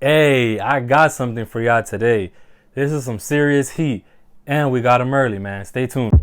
Hey, I got something for y'all today. This is some serious heat, and we got them early, man. Stay tuned.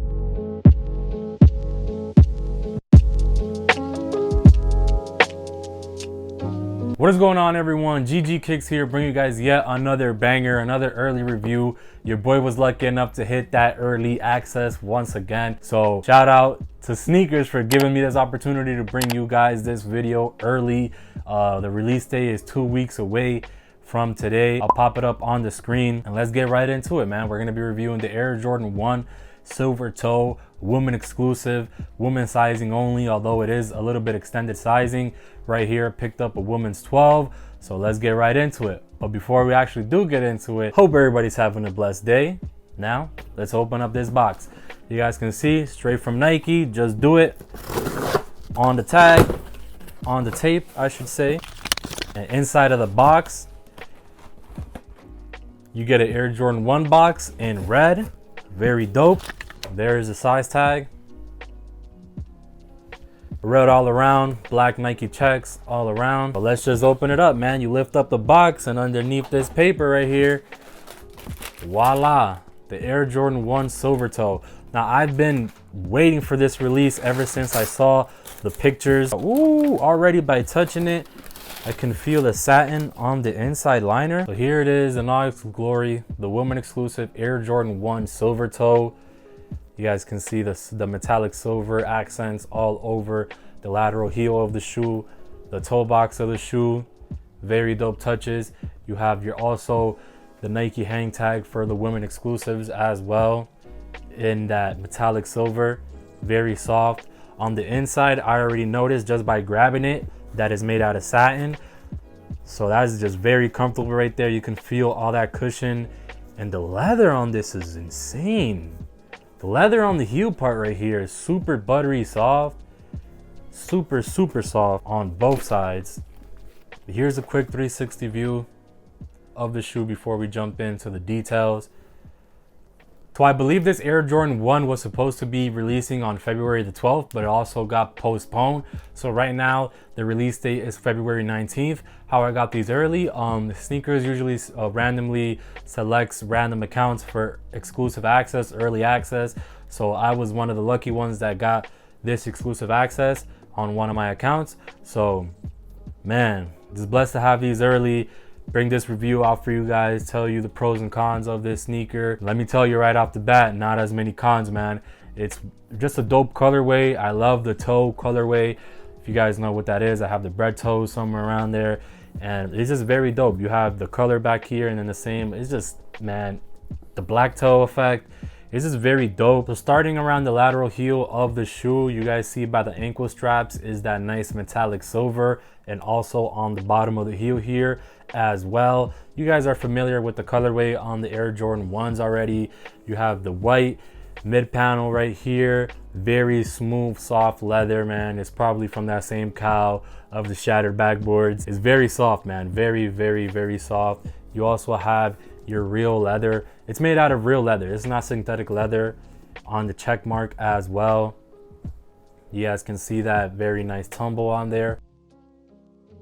What is going on, everyone? GG Kicks here, bringing you guys yet another banger, another early review. Your boy was lucky enough to hit that early access once again. So shout out to Sneakers for giving me this opportunity to bring you guys this video early. The release day is 2 weeks away from today. I'll pop it up on the screen and let's get right into it, man. We're gonna be reviewing the Air Jordan 1 Silver Toe, woman exclusive, woman sizing only, although it is a little bit extended sizing. Right here, picked up a woman's 12, so let's get right into it. But before we actually do get into it, hope everybody's having a blessed day. Now, let's open up this box. You guys can see, straight from Nike, just do it. On the tag, on the tape, I should say. And inside of the box, you get an Air Jordan 1 box in red. Very dope. There's the size tag. Red all around, black Nike checks all around. But let's just open it up, man. You lift up the box and underneath this paper right here, voila, the Air Jordan 1 Silver Toe. Now, I've been waiting for this release ever since I saw the pictures. Ooh, already by touching it, I can feel the satin on the inside liner. So here it is in all its glory, the woman exclusive Air Jordan 1 Silver Toe. You guys can see the metallic silver accents all over the lateral heel of the shoe, the toe box of the shoe. Very dope touches. You have also the Nike hang tag for the women exclusives as well in that metallic silver. Very soft. On the inside, I already noticed just by grabbing it that is made out of satin. So that's just very comfortable right there. You can feel all that cushion, and the leather on this is insane. The leather on the heel part right here is super buttery soft. Super soft on both sides. Here's a quick 360 view of the shoe before we jump into the details. So I believe this Air Jordan 1 was supposed to be releasing on February the 12th, but it also got postponed. So right now, the release date is February 19th. How I got these early, Sneakers usually randomly selects random accounts for exclusive access, early access. So I was one of the lucky ones that got this exclusive access on one of my accounts. So, man, just blessed to have these early. Bring this review out for you guys, tell you the pros and cons of this sneaker. Let me tell you right off the bat, not as many cons, man. It's just a dope colorway. I love the toe colorway. If you guys know what that is, I have the bread toes somewhere around there, and it's just very dope. You have the color back here and then the same. It's just, man, the black toe effect. This is very dope. So starting around the lateral heel of the shoe, you guys see by the ankle straps is that nice metallic silver, and also on the bottom of the heel here as well. You guys are familiar with the colorway on the Air Jordan 1s already. You have the white mid panel right here. Very smooth, soft leather, man. It's probably from that same cow of the shattered backboards. It's very soft, man. Very soft. You also have your real leather. It's made out of real leather. It's not synthetic leather on the check mark as well. You guys can see that very nice tumble on there.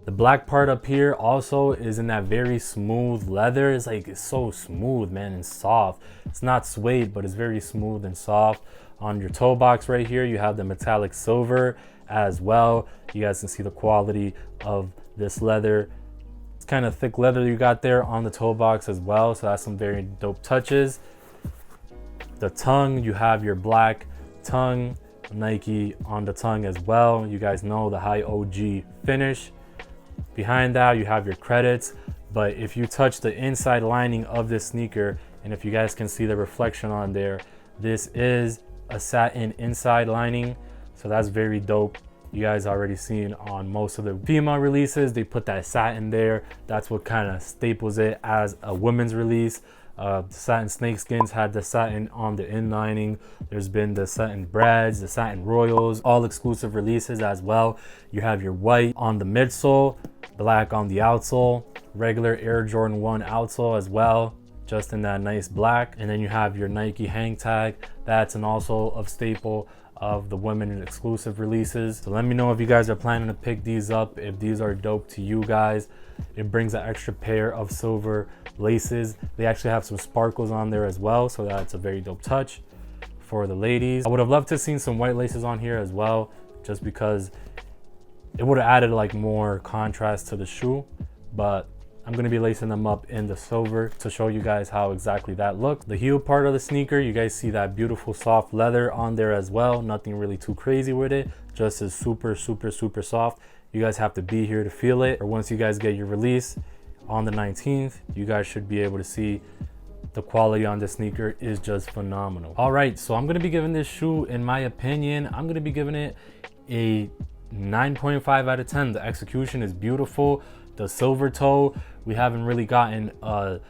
The black part up here also is in that very smooth leather. It's so smooth, man, and soft. It's not suede, but it's very smooth and soft. On your toe box right here, you have the metallic silver as well. You guys can see the quality of this leather. It's kind of thick leather you got there on the toe box as well, so that's some very dope touches. The tongue, you have your black tongue, Nike on the tongue as well. You guys know the high OG finish. Behind that, you have your credits, but if you touch the inside lining of this sneaker, and if you guys can see the reflection on there, this is a satin inside lining, so that's very dope. You guys already seen on most of the female releases, they put that satin there. That's what kind of staples it as a women's release. The satin snakeskins had the satin on the in lining. There's been the satin Brads, the satin Royals, all exclusive releases as well. You have your white on the midsole, black on the outsole, regular Air Jordan 1 outsole as well, just in that nice black. And then you have your Nike hang tag. That's an also a staple of the women exclusive releases. So let me know if you guys are planning to pick these up, if these are dope to you guys. It brings an extra pair of silver laces. They actually have some sparkles on there as well, so that's a very dope touch for the ladies. I would have loved to have seen some white laces on here as well, just because it would have added like more contrast to the shoe, but I'm going to be lacing them up in the silver to show you guys how exactly that looks. The heel part of the sneaker, you guys see that beautiful soft leather on there as well. Nothing really too crazy with it, just is super soft. You guys have to be here to feel it, or once you guys get your release on the 19th, you guys should be able to see the quality on this sneaker is just phenomenal. All right, so I'm going to be giving this shoe, in my opinion, I'm going to be giving it a 9.5 out of 10. The execution is beautiful. The silver toe, we haven't really gotten a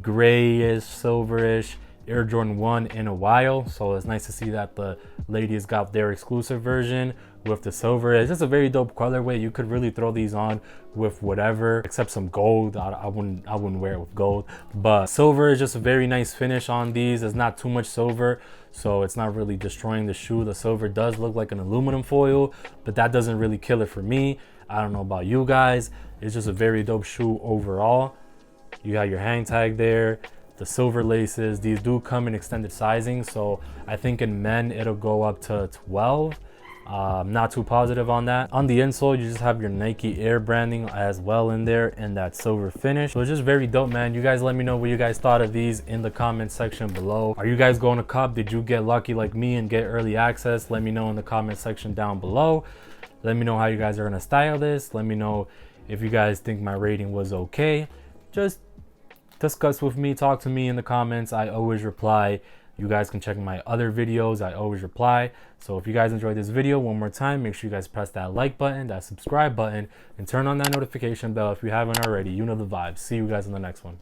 grayish, silverish Air Jordan 1 in a while, so it's nice to see that the ladies got their exclusive version with the silver. It's just a very dope colorway. You could really throw these on with whatever except some gold. I wouldn't wear it with gold, but silver is just a very nice finish on these. There's not too much silver, so it's not really destroying the shoe. The silver does look like an aluminum foil, but that doesn't really kill it for me. I don't know about you guys. It's just a very dope shoe overall. You got your hang tag there, the silver laces. These do come in extended sizing, so I think in men it'll go up to 12. Not too positive on that. On the insole, you just have your Nike Air branding as well in there, and that silver finish. So it's just very dope, man. You guys let me know what you guys thought of these in the comment section below. Are you guys going to cop? Did you get lucky like me and get early access? Let me know in the comment section down below. Let me know how you guys are gonna style this. Let me know if you guys think my rating was okay. Just discuss with me, talk to me in the comments. I always reply. You guys can check my other videos. I always reply. So if you guys enjoyed this video, one more time, make sure you guys press that like button, that subscribe button, and turn on that notification bell if you haven't already. You know the vibes. See you guys in the next one.